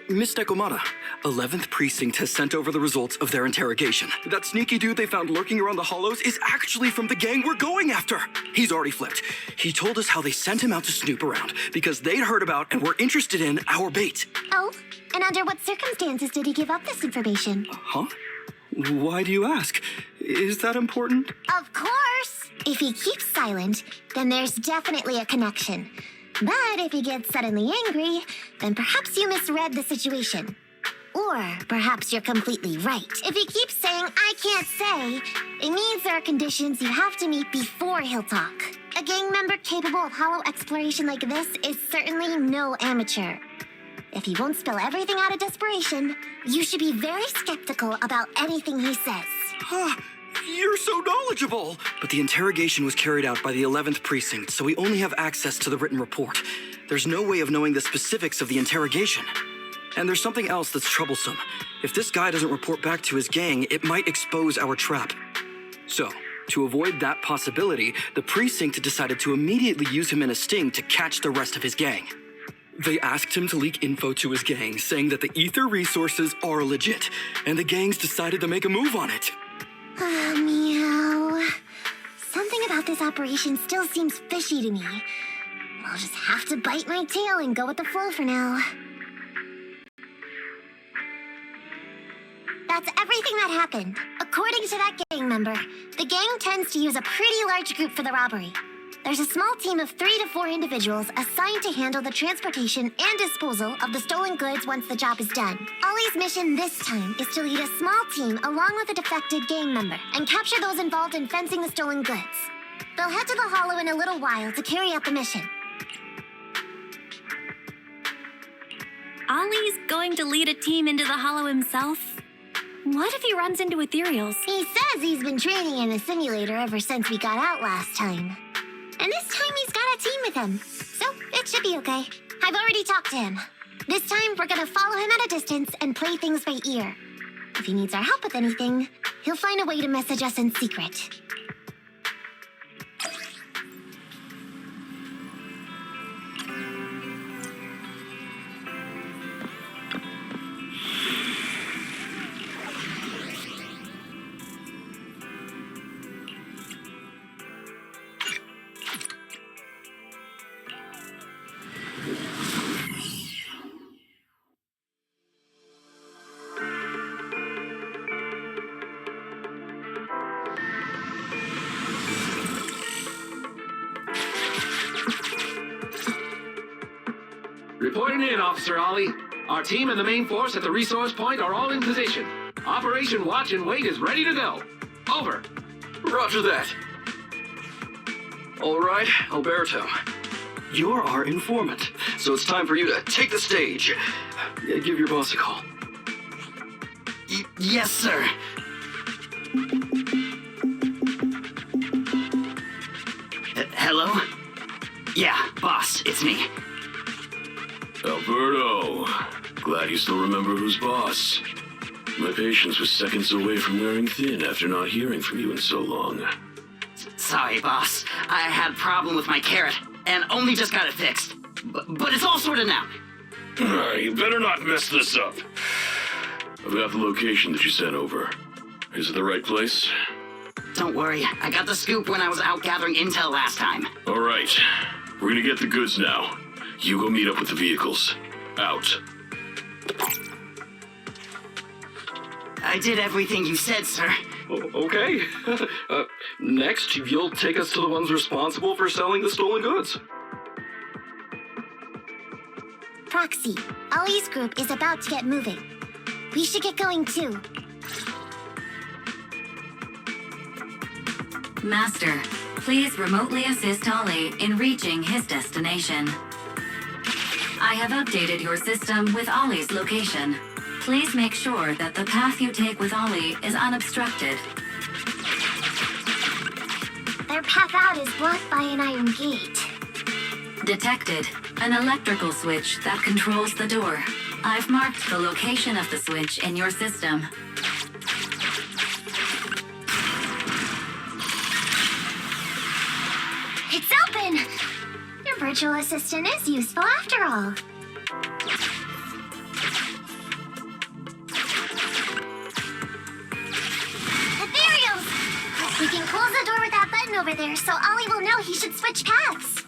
Miss Nekomata, 11th Precinct has sent over the results of their interrogation. That sneaky dude they found lurking around the hollows is actually from the gang we're going after. He's already flipped. He told us how they sent him out to snoop around because they'd heard about and were interested in our bait. Oh, and under what circumstances did he give up this information? Huh? Why do you ask? Is that important? Of course! If he keeps silent, then there's definitely a connection. But if he gets suddenly angry, then perhaps you misread the situation. Or perhaps you're completely right. If he keeps saying, "I can't say," it means there are conditions you have to meet before he'll talk. A gang member capable of hollow exploration like this is certainly no amateur. If he won't spill everything out of desperation, you should be very skeptical about anything he says. You're so knowledgeable! But the interrogation was carried out by the 11th Precinct, so we only have access to the written report. There's no way of knowing the specifics of the interrogation. And there's something else that's troublesome. If this guy doesn't report back to his gang, it might expose our trap. So, to avoid that possibility, the Precinct decided to immediately use him in a sting to catch the rest of his gang. They asked him to leak info to his gang, saying that the ether resources are legit, and the gangs decided to make a move on it. Meow. Something about this operation still seems fishy to me. I'll just have to bite my tail and go with the flow for now. That's everything that happened. According to that gang member, the gang tends to use a pretty large group for the robbery. There's a small team of 3 to 4 individuals assigned to handle the transportation and disposal of the stolen goods once the job is done. Ollie's mission this time is to lead a small team along with a defected gang member and capture those involved in fencing the stolen goods. They'll head to the hollow in a little while to carry out the mission. Ollie's going to lead a team into the hollow himself? What if he runs into ethereals? He says he's been training in a simulator ever since we got out last time. And this time he's got a team with him, so it should be okay. I've already talked to him. This time we're gonna follow him at a distance and play things by ear. If he needs our help with anything, he'll find a way to message us in secret. Reporting in, Officer Ollie. Our team and the main force at the resource point are all in position. Operation Watch and Wait is ready to go. Over. Roger that. All right, Alberto. You're our informant, so it's time for you to take the stage. Give your boss a call. Yes, sir. Hello? Yeah, boss, it's me. Alberto, glad you still remember who's boss. My patience was seconds away from wearing thin after not hearing from you in so long. Sorry, boss. I had a problem with my carrot, and only just got it fixed. But it's all sorted now. You better not mess this up. I've got the location that you sent over. Is it the right place? Don't worry, I got the scoop when I was out gathering intel last time. All right, we're gonna get the goods now. You go meet up with the vehicles. Out. I did everything you said, sir. Okay. Next, you'll take us to the ones responsible for selling the stolen goods. Proxy, Ollie's group is about to get moving. We should get going too. Master, please remotely assist Ollie in reaching his destination. I have updated your system with Ollie's location. Please make sure that the path you take with Ollie is unobstructed. Their path out is blocked by an iron gate. Detected. An electrical switch that controls the door. I've marked the location of the switch in your system. It's open! Your virtual assistant is useful after all. over there, so Ollie will know he should switch paths.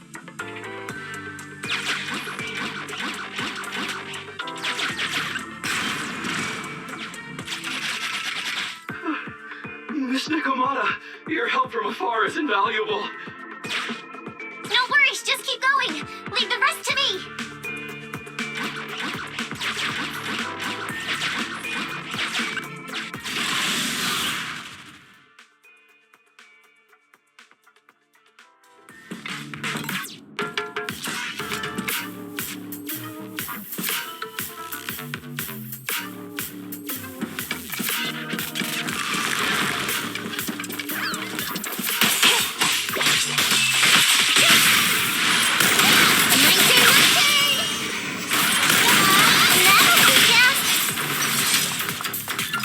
Miss Nikomata, your help from afar is invaluable. No worries, just keep going. Leave the rest to me.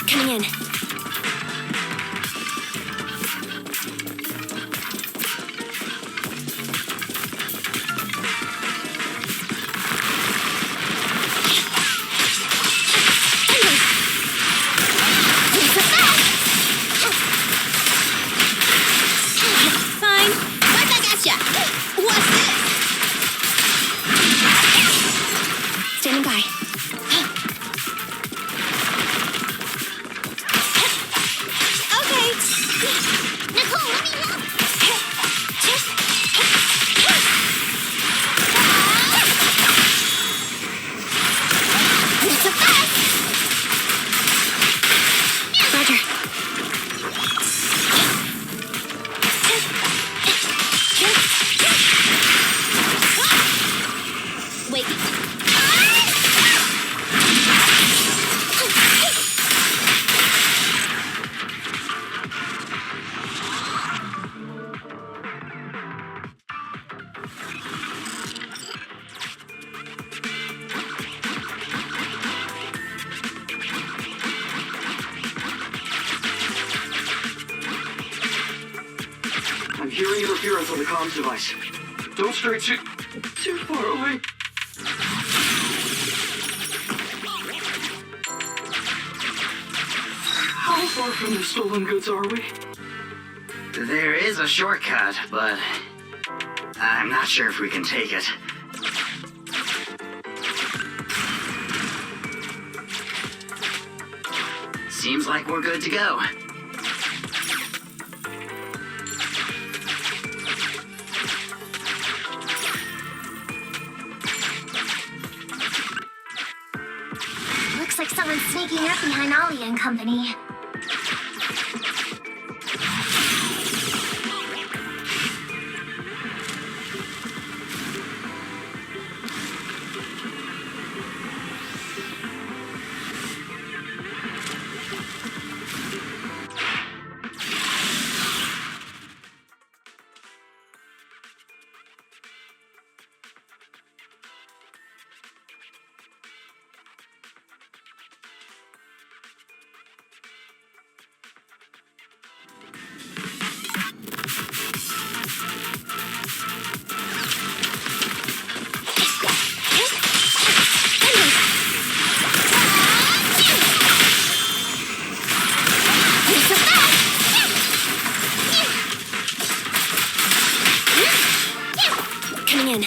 Coming in. Fine. Right back at ya. What's this? Standing by. Okay. Nicole, let me help. Not so fast. Roger. Wait. I'm hearing interference on the comms device. Don't stray too far away. How far from the stolen goods are we? There is a shortcut, but I'm not sure if we can take it. Seems like we're good to go. Looks like someone's sneaking up behind Ollie and company. Coming in.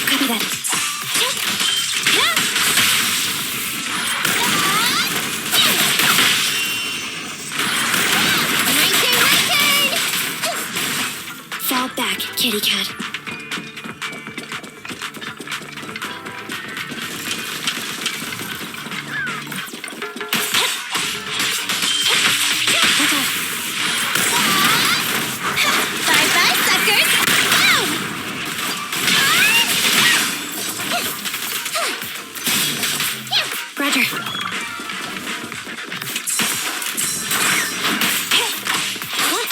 Copy that. Fall back, kitty cat. Bye-bye, suckers! Boom! Roger. What?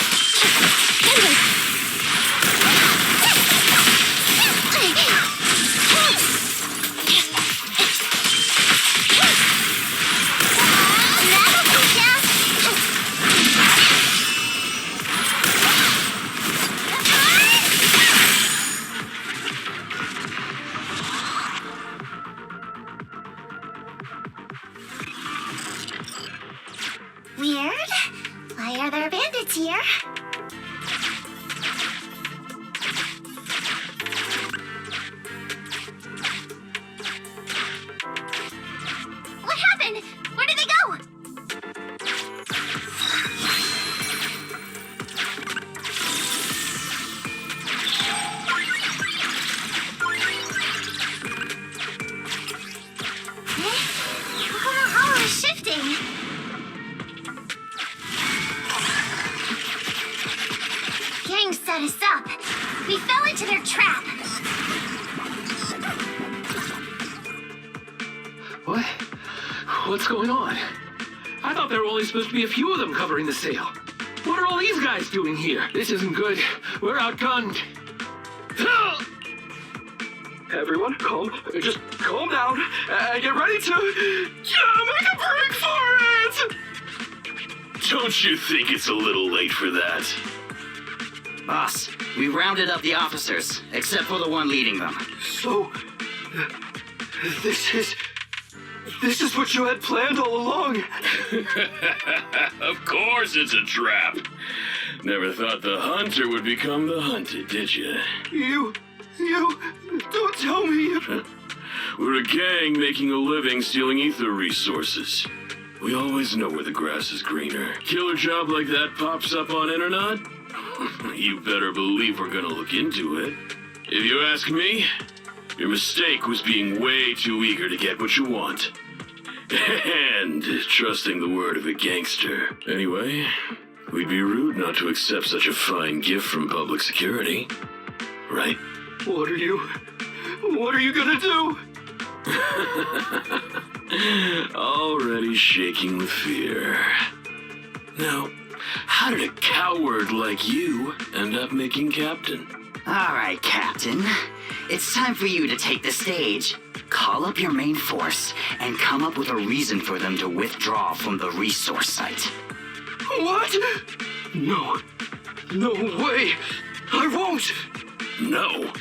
gang set us up. We fell into their trap. What? What's going on? I thought there were only supposed to be a few of them covering the sale. What are all these guys doing here? This isn't good. We're outgunned. Everyone, just calm down and get ready to make a break for it! Don't you think it's a little late for that? Boss, we rounded up the officers, except for the one leading them. So, this is what you had planned all along. Of course it's a trap. Never thought the hunter would become the hunted, did you? You, don't tell me. We're a gang making a living stealing ether resources. We always know where the grass is greener. Killer job like that pops up on internet? You better believe we're gonna look into it. If you ask me, your mistake was being way too eager to get what you want. And trusting the word of a gangster. Anyway, we'd be rude not to accept such a fine gift from public security. Right? What are you gonna do? Already shaking with fear. Now, how did a coward like you end up making captain? All right, Captain. It's time for you to take the stage. Call up your main force and come up with a reason for them to withdraw from the resource site. What? No way. I won't. No.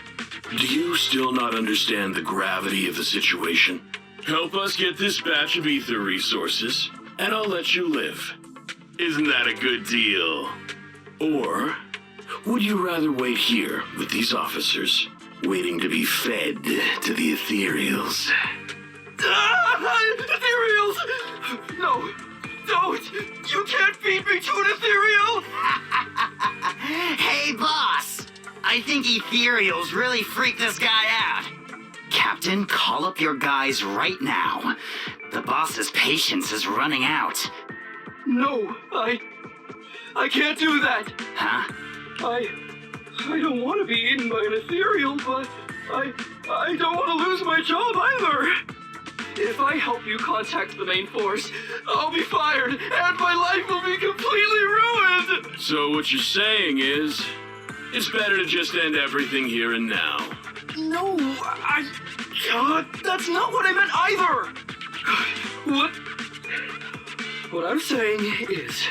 Do you still not understand the gravity of the situation? Help us get this batch of ether resources, and I'll let you live. Isn't that a good deal? Or would you rather wait here with these officers, waiting to be fed to the ethereals? Ethereals! No, don't! You can't feed me to an ethereal! Hey, boss! I think ethereals really freaked this guy out. Captain, call up your guys right now. The boss's patience is running out. No, I can't do that. Huh? I don't want to be eaten by an ethereal, but I don't want to lose my job either. If I help you contact the main force, I'll be fired, and my life will be completely ruined! So what you're saying is, it's better to just end everything here and now. No, that's not what I meant either! What I'm saying is,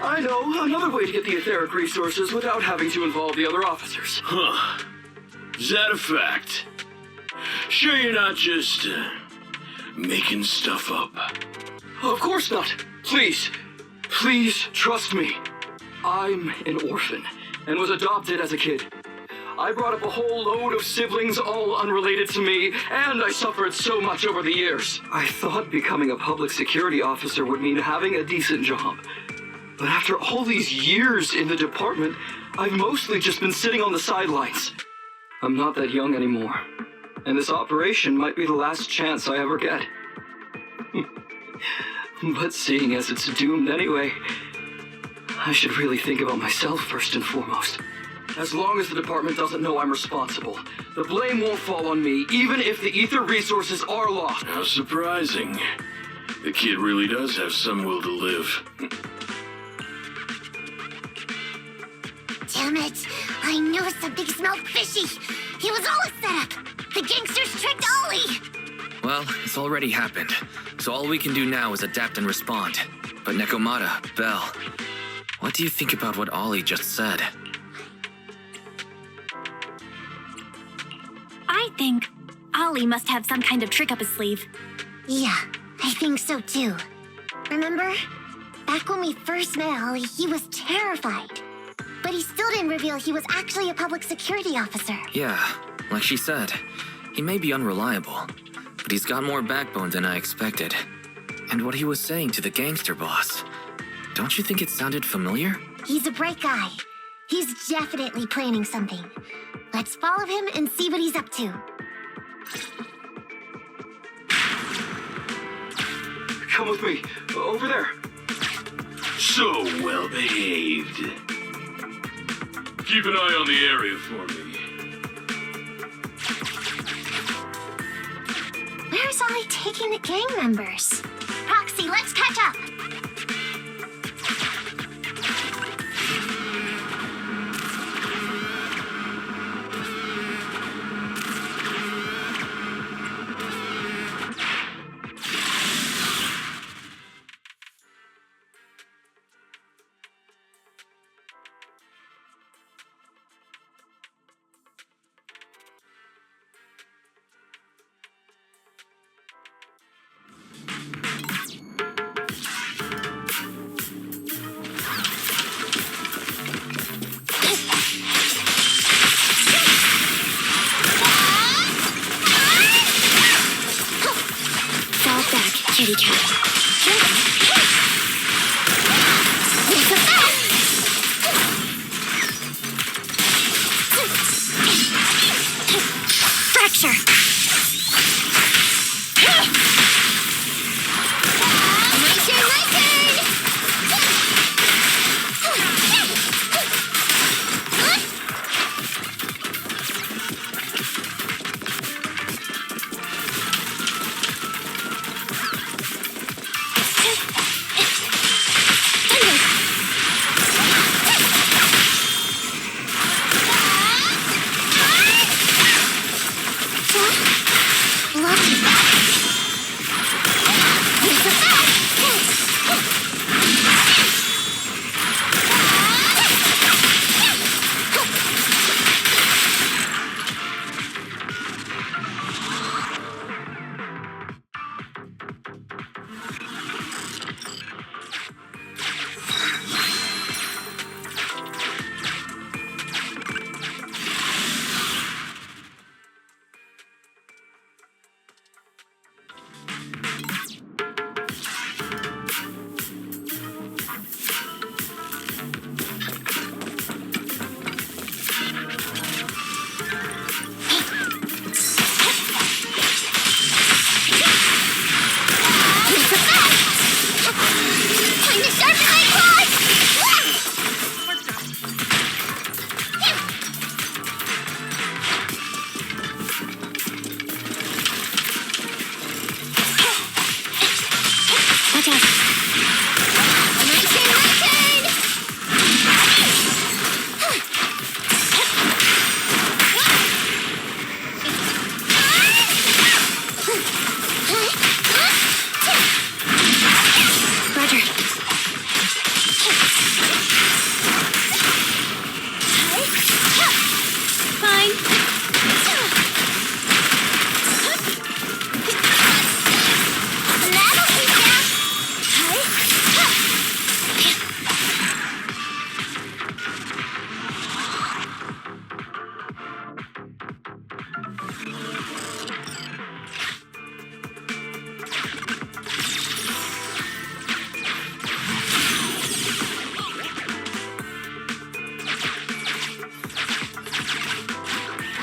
I know another way to get the etheric resources without having to involve the other officers. Huh. Is that a fact? Sure you're not just, making stuff up? Of course not. Please trust me. I'm an orphan and was adopted as a kid. I brought up a whole load of siblings, all unrelated to me, and I suffered so much over the years. I thought becoming a public security officer would mean having a decent job. But after all these years in the department, I've mostly just been sitting on the sidelines. I'm not that young anymore, and this operation might be the last chance I ever get. But seeing as it's doomed anyway, I should really think about myself first and foremost. As long as the department doesn't know I'm responsible, the blame won't fall on me, even if the ether resources are lost. How surprising. The kid really does have some will to live. Damn it! I knew something smelled fishy. It was all a setup. The gangsters tricked Ollie. Well, it's already happened, so all we can do now is adapt and respond. But Nekomata, Belle, what do you think about what Ollie just said? I think Ollie must have some kind of trick up his sleeve. Yeah, I think so too. Remember? Back when we first met Ollie, he was terrified. But he still didn't reveal he was actually a public security officer. Yeah, like she said, he may be unreliable, but he's got more backbone than I expected. And what he was saying to the gangster boss, don't you think it sounded familiar? He's a bright guy. He's definitely planning something. Let's follow him and see what he's up to. Come with me. Over there. So well behaved. Keep an eye on the area for me. Where's Ollie taking the gang members? Proxy, let's catch up. Kitty cat. Fracture. My turn.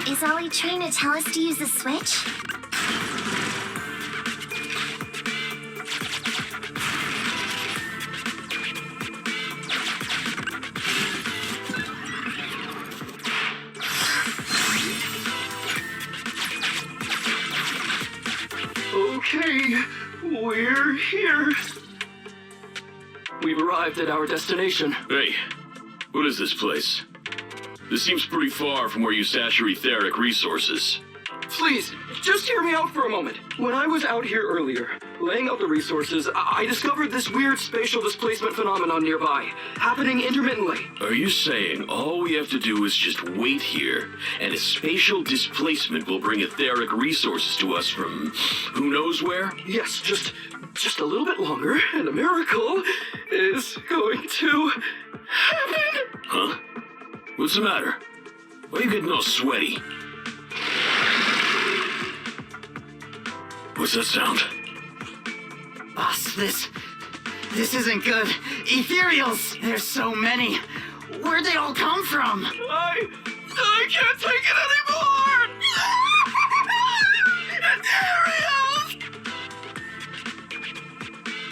Is Ollie trying to tell us to use the switch? Okay, we're here. We've arrived at our destination. Hey, what is this place? This seems pretty far from where you stash your etheric resources. Please, just hear me out for a moment. When I was out here earlier, laying out the resources, I discovered this weird spatial displacement phenomenon nearby, happening intermittently. Are you saying all we have to do is just wait here, and a spatial displacement will bring etheric resources to us from who knows where? Yes, just a little bit longer, and a miracle is going to happen. Huh? What's the matter? Why are you getting all sweaty? What's that sound? Boss, this isn't good. Ethereals! There's so many. Where'd they all come from? I can't take it anymore! Ethereals!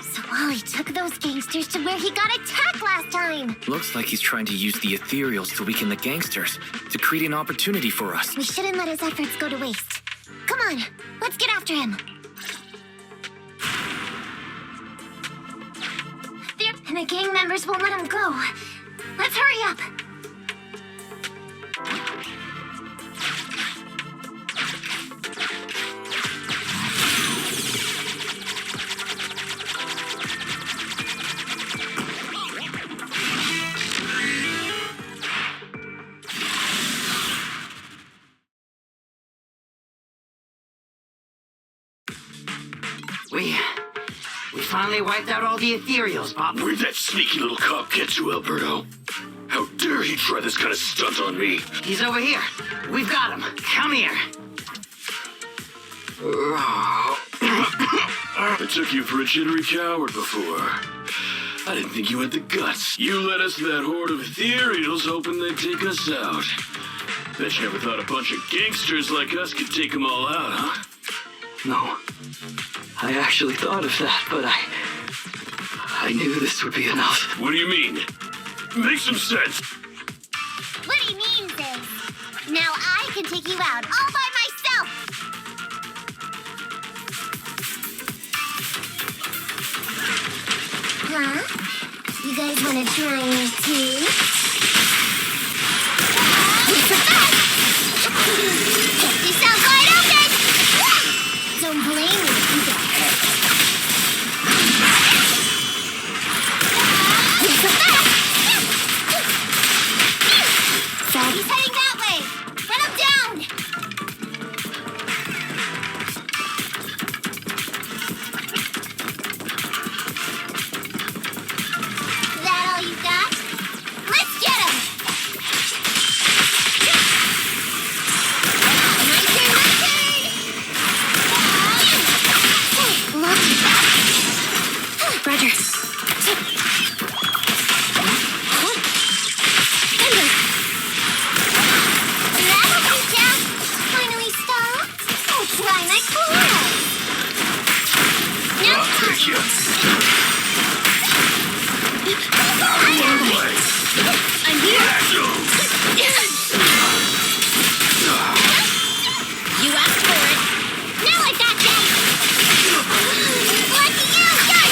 So Ollie took those gangsters to where he got attacked last time. Looks like he's trying to use the ethereals to weaken the gangsters, to create an opportunity for us. We shouldn't let his efforts go to waste. Come on, let's get after him. And the gang members won't let him go. Let's hurry up. We finally wiped out all the ethereals, Bob. Where'd that sneaky little cop get you, Alberto? How dare he try this kind of stunt on me? He's over here. We've got him. Come here. I took you for a jittery coward before. I didn't think you had the guts. You led us to that horde of ethereals hoping they'd take us out. Bet you never thought a bunch of gangsters like us could take them all out, huh? No. I actually thought of that, but I knew this would be enough. What do you mean? Make some sense. What he means is, now I can take you out all by myself. Huh? You guys want to try me too? Check yourself wide open! Don't blame me if you get hurt. He's heading that way! Run him down! That all you got? Let's get him! My turn, my turn! Roger. I'm here. You asked for it. Now I got you. Lucky you, got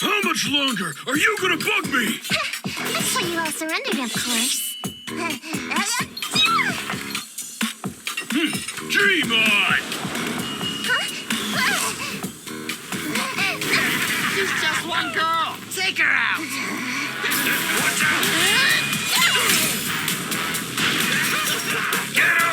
How much longer are you gonna bug me? That's why you all surrendered, of course. Dream on! She's just one girl. Take her out. Watch out! Get him!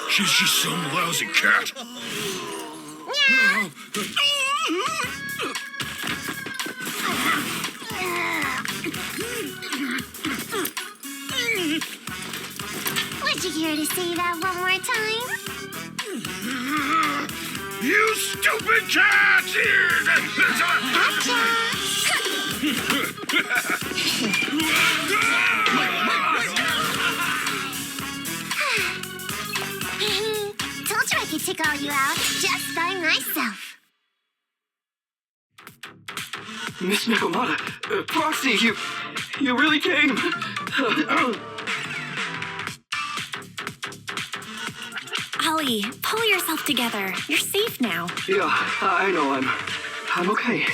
She's just some lousy cat. Would you care to say that one more time? You stupid cat! Told you I could take all you out just by myself. Miss Nakamata, Proxy, you really came. Ollie, pull yourself together. You're safe now. Yeah, I know. I'm okay.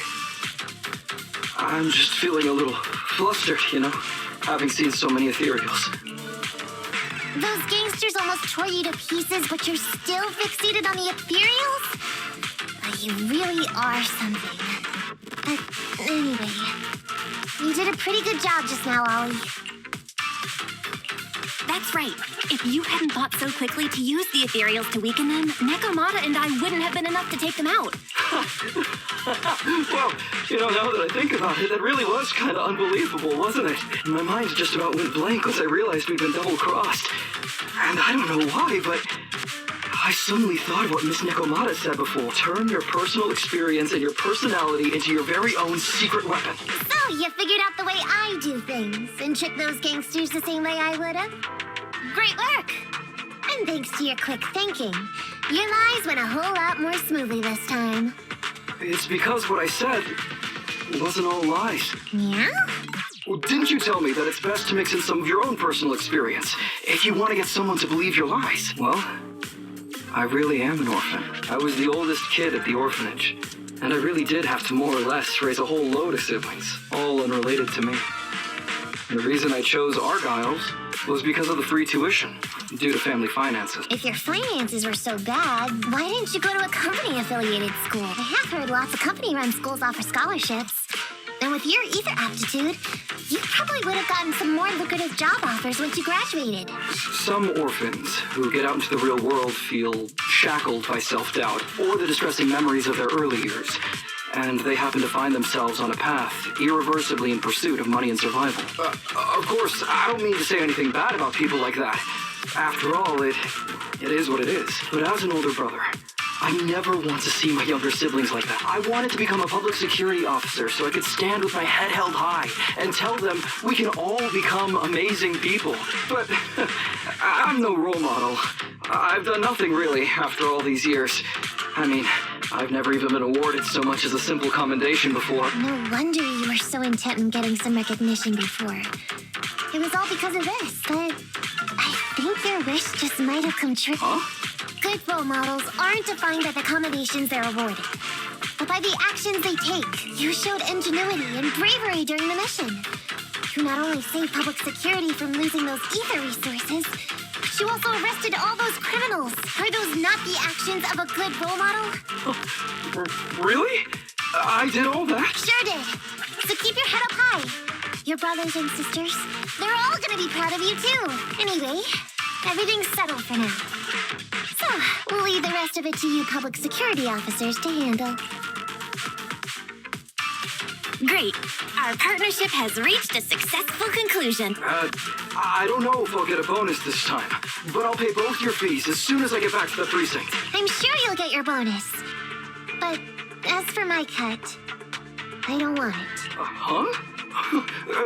I'm just feeling a little flustered, having seen so many ethereals. Those gangsters almost tore you to pieces, but you're still fixated on the ethereals? You really are something. Anyway, you did a pretty good job just now, Ollie. That's right. If you hadn't thought so quickly to use the ethereals to weaken them, Nakamata and I wouldn't have been enough to take them out. Well, now that I think about it, that really was kind of unbelievable, wasn't it? My mind just about went blank once I realized we'd been double-crossed. And I don't know why, but I suddenly thought of what Miss Nekomata said before. Turn your personal experience and your personality into your very own secret weapon. So, you figured out the way I do things and tricked those gangsters the same way I would have? Great work! And thanks to your quick thinking, your lies went a whole lot more smoothly this time. It's because what I said wasn't all lies. Yeah? Well, didn't you tell me that it's best to mix in some of your own personal experience if you want to get someone to believe your lies? Well, I really am an orphan. I was the oldest kid at the orphanage, and I really did have to more or less raise a whole load of siblings, all unrelated to me. And the reason I chose Argyle's was because of the free tuition, due to family finances. If your finances were so bad, why didn't you go to a company-affiliated school? I have heard lots of company-run schools offer scholarships. And with your ether aptitude, you probably would have gotten some more lucrative job offers once you graduated. Some orphans who get out into the real world feel shackled by self-doubt or the distressing memories of their early years. And they happen to find themselves on a path, irreversibly in pursuit of money and survival. Of course, I don't mean to say anything bad about people like that. After all, it is what it is. But as an older brother, I never want to see my younger siblings like that. I wanted to become a public security officer so I could stand with my head held high and tell them we can all become amazing people. But I'm no role model. I've done nothing really after all these years. I mean, I've never even been awarded so much as a simple commendation before. No wonder you were so intent on getting some recognition before. It was all because of this, but I think your wish just might have come true. Huh? Good role models aren't defined by the accommodations they're awarded, but by the actions they take. You showed ingenuity and bravery during the mission. You not only saved public security from losing those ether resources, but you also arrested all those criminals. Are those not the actions of a good role model? Really? I did all that? Sure did. So keep your head up high. Your brothers and sisters, they're all gonna be proud of you too. Anyway, everything's settled for now. So, we'll leave the rest of it to you public security officers to handle. Great. Our partnership has reached a successful conclusion. I don't know if I'll get a bonus this time, but I'll pay both your fees as soon as I get back to the precinct. I'm sure you'll get your bonus. But as for my cut, I don't want it. Huh?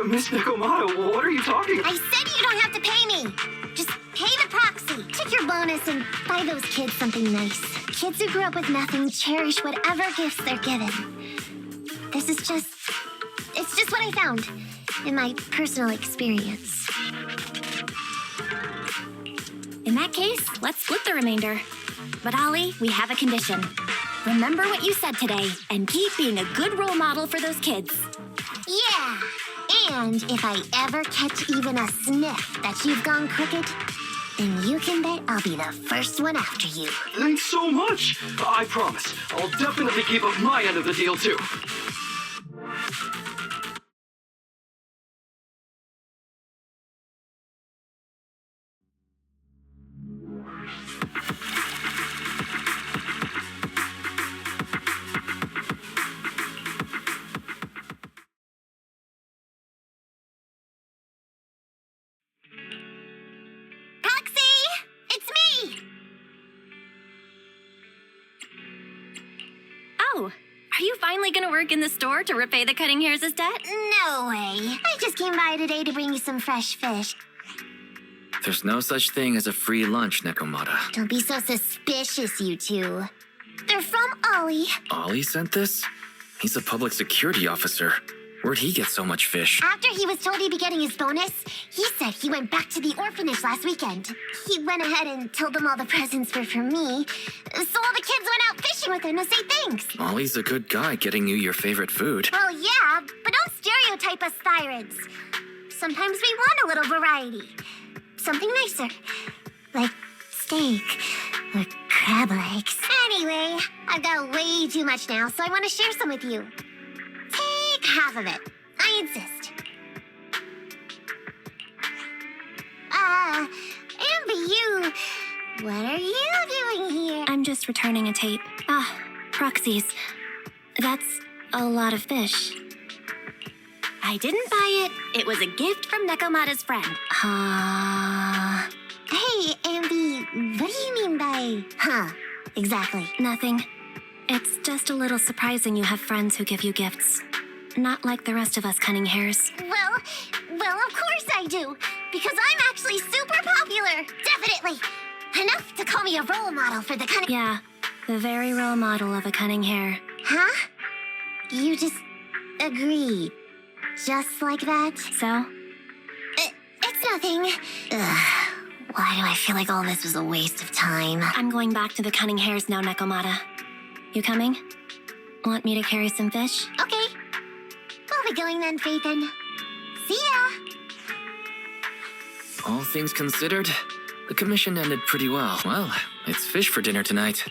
Miss Nekomata, what are you talking about? I said you don't have to pay me. Just pay the proxy. Take your bonus and buy those kids something nice. Kids who grew up with nothing cherish whatever gifts they're given. It's just what I found in my personal experience. In that case, let's split the remainder. But Ollie, we have a condition. Remember what you said today and keep being a good role model for those kids. Yeah, and if I ever catch even a sniff that you've gone crooked, then you can bet I'll be the first one after you. Thanks so much. I promise. I'll definitely keep up my end of the deal, too. Oh, are you finally gonna work in the store to repay the cutting hairs' debt? No way. I just came by today to bring you some fresh fish. There's no such thing as a free lunch, Nekomata. Don't be so suspicious, you two. They're from Ollie. Ollie sent this? He's a public security officer. Where'd he get so much fish? After he was told he'd be getting his bonus, he said he went back to the orphanage last weekend. He went ahead and told them all the presents were for me, so all the kids went out fishing with him to say thanks. Ollie's a good guy getting you your favorite food. Well, yeah, but don't stereotype us Thyrans. Sometimes we want a little variety. Something nicer, like steak or crab legs. Anyway, I've got way too much now, so I want to share some with you. Take half of it. I insist. Amber, what are you doing here? I'm just returning a tape. Ah, Proxies. That's a lot of fish. I didn't buy it. It was a gift from Nekomata's friend. Hey, Ambi, what do you mean by, huh? Exactly. Nothing. It's just a little surprising you have friends who give you gifts. Not like the rest of us cunning hares. Well, of course I do. Because I'm actually super popular. Definitely. Enough to call me a role model for the cunning... Yeah, the very role model of a cunning hare. Huh? You just agreed. Just like that? So? It's nothing. Ugh. Why do I feel like all this was a waste of time? I'm going back to the cunning hares now, Nekomata. You coming? Want me to carry some fish? Okay. I'll be going then, Phaethon. See ya! All things considered, the commission ended pretty well. Well, it's fish for dinner tonight.